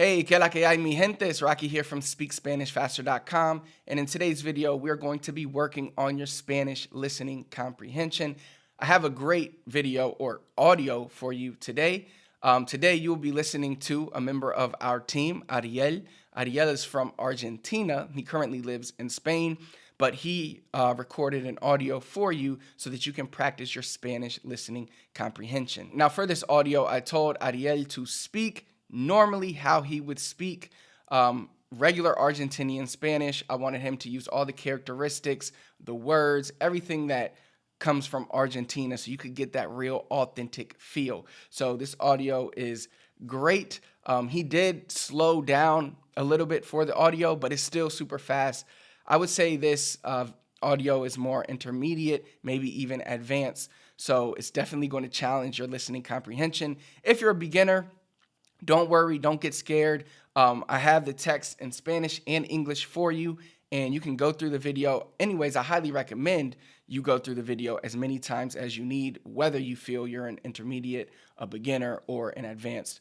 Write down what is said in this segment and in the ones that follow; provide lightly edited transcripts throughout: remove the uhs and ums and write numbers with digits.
Hey, que la que hay, mi gente? It's Rocky here from SpeakSpanishFaster.com, and in today's video, we're going to be working on your Spanish listening comprehension. I have a great video or audio for you today. Today, you will be listening to a member of our team, Ariel. Ariel is from Argentina. He currently lives in Spain, but he recorded an audio for you so that you can practice your Spanish listening comprehension. Now, for this audio, I told Ariel to speak normally how he would speak regular Argentinian Spanish. I wanted him to use all the characteristics, the words, everything that comes from Argentina so you could get that real authentic feel. So this audio is great. He did slow down a little bit for the audio, but it's still super fast. I would say this audio is more intermediate, maybe even advanced. So it's definitely going to challenge your listening comprehension. If you're a beginner, don't worry, don't get scared. I have the text in Spanish and English for you, and you can go through the video. Anyways, I highly recommend you go through the video as many times as you need, whether you feel you're an intermediate, a beginner, or an advanced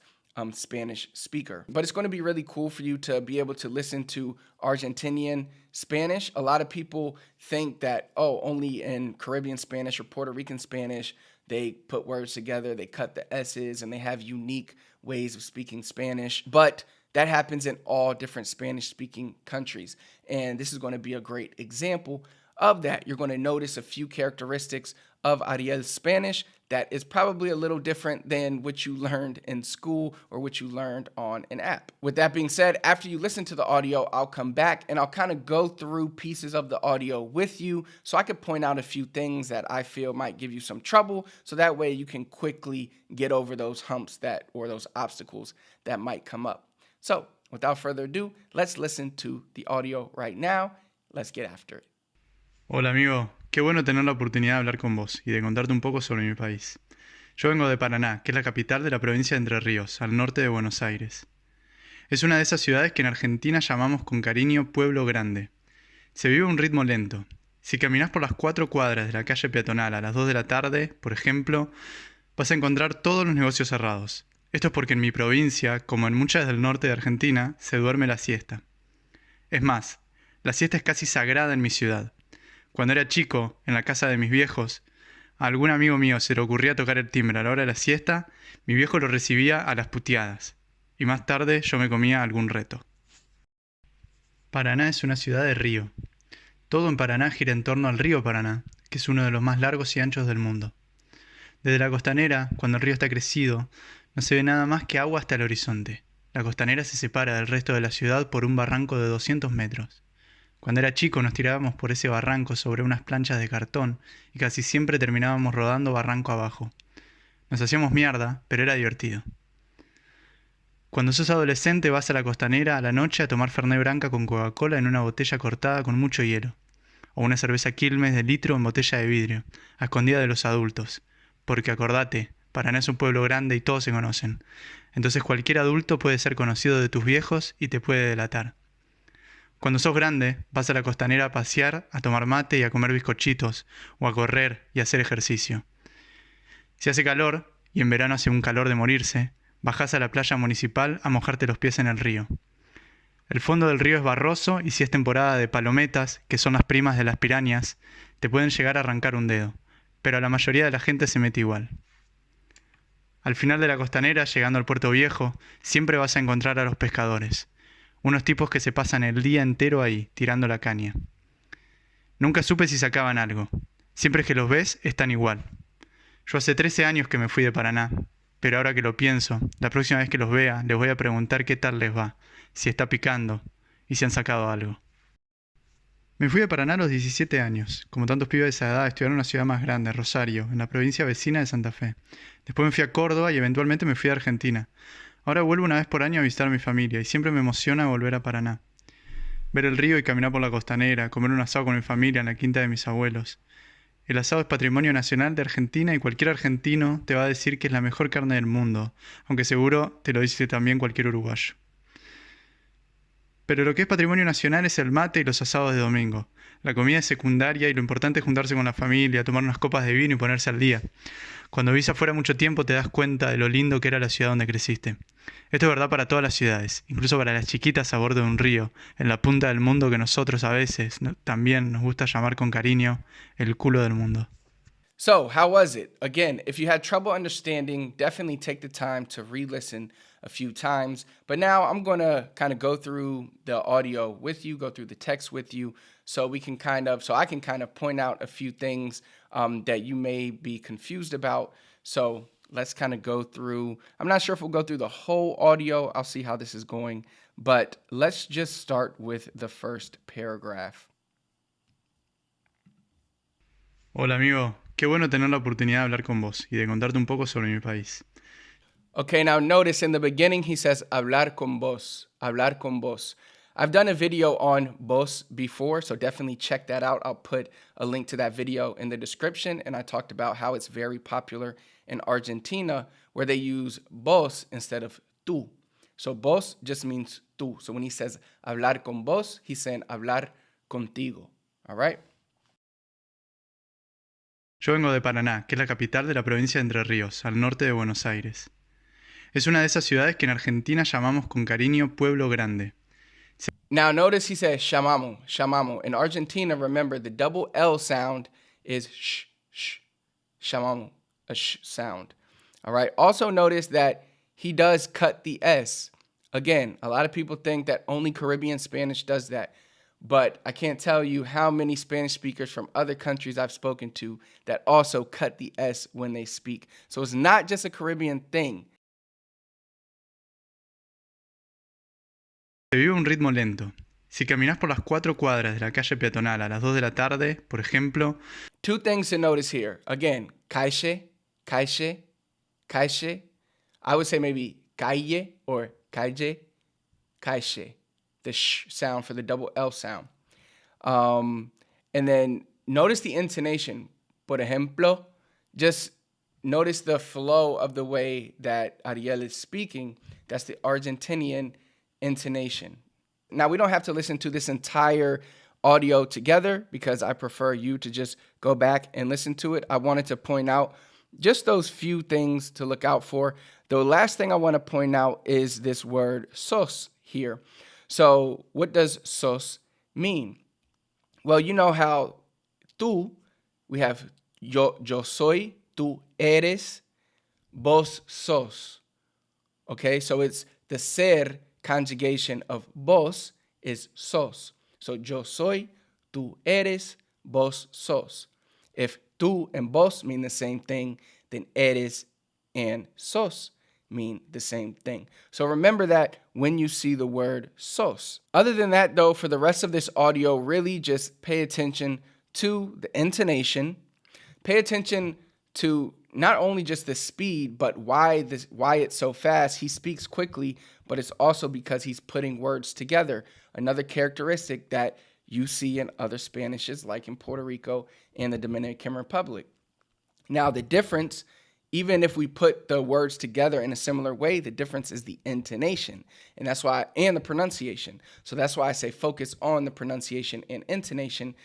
Spanish speaker. But it's going to be really cool for you to be able to listen to Argentinian Spanish. A lot of people think that, oh, only in Caribbean Spanish or Puerto Rican Spanish, they put words together, they cut the S's, and they have unique ways of speaking Spanish. But that happens in all different Spanish-speaking countries. And this is going to be a great example of that. You're going to notice a few characteristics of Ariel's Spanish that is probably a little different than what you learned in school or what you learned on an app. With that being said, after you listen to the audio, I'll come back and I'll kind of go through pieces of the audio with you so I could point out a few things that I feel might give you some trouble, so that way you can quickly get over those humps or those obstacles that might come up. So without further ado, let's listen to the audio right now. Let's get after it. Hola amigo, qué bueno tener la oportunidad de hablar con vos y de contarte un poco sobre mi país. Yo vengo de Paraná, que es la capital de la provincia de Entre Ríos, al norte de Buenos Aires. Es una de esas ciudades que en Argentina llamamos con cariño Pueblo Grande. Se vive a un ritmo lento. Si caminás por las 4 cuadras de la calle peatonal a las 2 de la tarde, por ejemplo, vas a encontrar todos los negocios cerrados. Esto es porque en mi provincia, como en muchas del norte de Argentina, se duerme la siesta. Es más, la siesta es casi sagrada en mi ciudad. Cuando era chico, en la casa de mis viejos, a algún amigo mío se le ocurría tocar el timbre a la hora de la siesta, mi viejo lo recibía a las puteadas, y más tarde yo me comía algún reto. Paraná es una ciudad de río. Todo en Paraná gira en torno al río Paraná, que es uno de los más largos y anchos del mundo. Desde la costanera, cuando el río está crecido, no se ve nada más que agua hasta el horizonte. La costanera se separa del resto de la ciudad por un barranco de 200 metros. Cuando era chico nos tirábamos por ese barranco sobre unas planchas de cartón y casi siempre terminábamos rodando barranco abajo. Nos hacíamos mierda, pero era divertido. Cuando sos adolescente vas a la costanera a la noche a tomar Fernet Branca con Coca-Cola en una botella cortada con mucho hielo, o una cerveza Quilmes de litro en botella de vidrio, a escondida de los adultos. Porque acordate, Paraná es un pueblo grande y todos se conocen. Entonces cualquier adulto puede ser conocido de tus viejos y te puede delatar. Cuando sos grande, vas a la costanera a pasear, a tomar mate y a comer bizcochitos, o a correr y a hacer ejercicio. Si hace calor, y en verano hace un calor de morirse, bajás a la playa municipal a mojarte los pies en el río. El fondo del río es barroso y si es temporada de palometas, que son las primas de las pirañas, te pueden llegar a arrancar un dedo, pero a la mayoría de la gente se mete igual. Al final de la costanera, llegando al puerto viejo, siempre vas a encontrar a los pescadores. Unos tipos que se pasan el día entero ahí, tirando la caña. Nunca supe si sacaban algo. Siempre que los ves, están igual. Yo hace 13 años que me fui de Paraná, pero ahora que lo pienso, la próxima vez que los vea, les voy a preguntar qué tal les va, si está picando y si han sacado algo. Me fui de Paraná a los 17 años. Como tantos pibes de esa edad, estudié en una ciudad más grande, Rosario, en la provincia vecina de Santa Fe. Después me fui a Córdoba y eventualmente me fui a Argentina. Ahora vuelvo una vez por año a visitar a mi familia y siempre me emociona volver a Paraná. Ver el río y caminar por la costanera, comer un asado con mi familia en la quinta de mis abuelos. El asado es patrimonio nacional de Argentina y cualquier argentino te va a decir que es la mejor carne del mundo, aunque seguro te lo dice también cualquier uruguayo. Pero lo que es patrimonio nacional es el mate y los asados de domingo. La comida es secundaria y lo importante es juntarse con la familia, tomar unas copas de vino y ponerse al día. Cuando vivís afuera mucho tiempo te das cuenta de lo lindo que era la ciudad donde creciste. Esto es verdad para todas las ciudades, incluso para las chiquitas a bordo de un río, en la punta del mundo que nosotros a veces también nos gusta llamar con cariño el culo del mundo. So, how was it? Again, if you had trouble understanding, definitely take the time to re-listen a few times. But now I'm going to kind of go through the audio with you, go through the text with you, so I can kind of point out a few things that you may be confused about. So let's kind of go through. I'm not sure if we'll go through the whole audio. I'll see how this is going. But let's just start with the first paragraph. Hola amigo, qué bueno tener la oportunidad de hablar con vos y de contarte un poco sobre mi país. Okay, now notice in the beginning he says hablar con vos. I've done a video on vos before, so definitely check that out. I'll put a link to that video in the description, and I talked about how it's very popular in Argentina where they use vos instead of tú. So vos just means tú. So when he says hablar con vos, he's saying hablar contigo. All right? Yo vengo de Paraná, que es la capital de la provincia de Entre Ríos, al norte de Buenos Aires. Es una de esas ciudades que en Argentina llamamos con cariño Pueblo Grande. Now notice he says llamamos. In Argentina, remember the double L sound is sh. Llamamos, a sh sound. All right. Also notice that he does cut the S. Again, a lot of people think that only Caribbean Spanish does that. But I can't tell you how many Spanish speakers from other countries I've spoken to that also cut the S when they speak. So it's not just a Caribbean thing. Se vive un ritmo lento. Si caminás por las 4 cuadras de la calle peatonal a las 2 de la tarde, por ejemplo... Two things to notice here. Again, calle. I would say maybe calle or calle. The sh sound for the double L sound. And then notice the intonation. Por ejemplo, just notice the flow of the way that Ariel is speaking. That's the Argentinian intonation. Now, we don't have to listen to this entire audio together because I prefer you to just go back and listen to it. I wanted to point out just those few things to look out for. The last thing I want to point out is this word sos here. So what does sos mean? Well, you know how tú, we have yo soy, tú eres, vos sos. Okay, so it's the ser conjugation of vos is sos. So yo soy, tú eres, vos sos. If tú and vos mean the same thing, then eres and sos mean the same thing. So remember that when you see the word sos. Other than that, though, for the rest of this audio, really just pay attention to the intonation. Pay attention to not only just the speed, but why it's so fast. He speaks quickly, but it's also because he's putting words together. Another characteristic that you see in other Spanishes, like in Puerto Rico and the Dominican Republic. Now, the difference, even if we put the words together in a similar way, the difference is the intonation. And that's why, and the pronunciation. So that's why I say focus on the pronunciation and intonation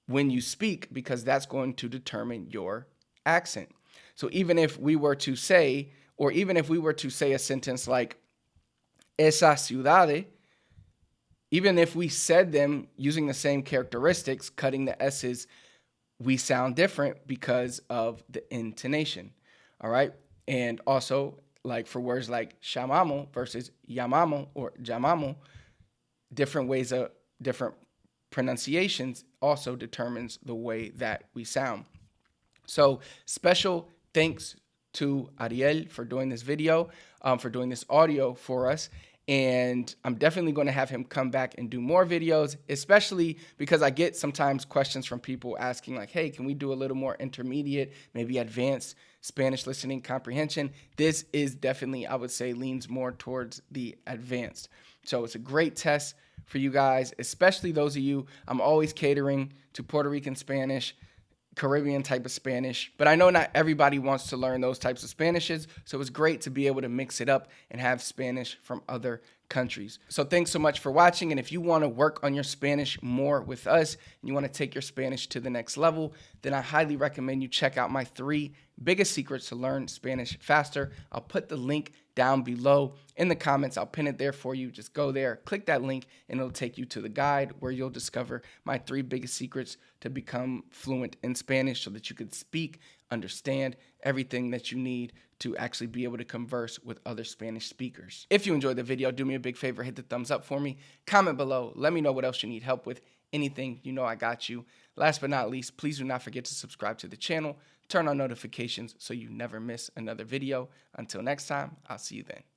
when you speak, because that's going to determine your accent. So even if we were to say, a sentence like, esa ciudad, even if we said them using the same characteristics, cutting the S's, we sound different because of the intonation. All right. And also, like for words like llamamos versus llamamos or llamamos, different pronunciations also determines the way that we sound. So special thanks to Ariel for doing this video, for doing this audio for us. And I'm definitely going to have him come back and do more videos, especially because I get sometimes questions from people asking like, hey, can we do a little more intermediate, maybe advanced Spanish listening comprehension? This is definitely, I would say, leans more towards the advanced. So it's a great test for you guys, especially those of you. I'm always catering to Puerto Rican Spanish, Caribbean type of Spanish, but I know not everybody wants to learn those types of Spanishes, so it's great to be able to mix it up and have Spanish from other countries. So thanks so much for watching. And if you want to work on your Spanish more with us and you want to take your Spanish to the next level, then I highly recommend you check out my 3 biggest secrets to learn Spanish faster. I'll put the link down below in the comments. I'll pin it there for you. Just go there, click that link, and it'll take you to the guide where you'll discover my 3 biggest secrets to become fluent in Spanish so that you could speak, understand everything that you need to actually be able to converse with other Spanish speakers. If you enjoyed the video, do me a big favor, hit the thumbs up for me, comment below, let me know what else you need help with, anything, you know I got you. Last but not least, please do not forget to subscribe to the channel, turn on notifications so you never miss another video. Until next time, I'll see you then.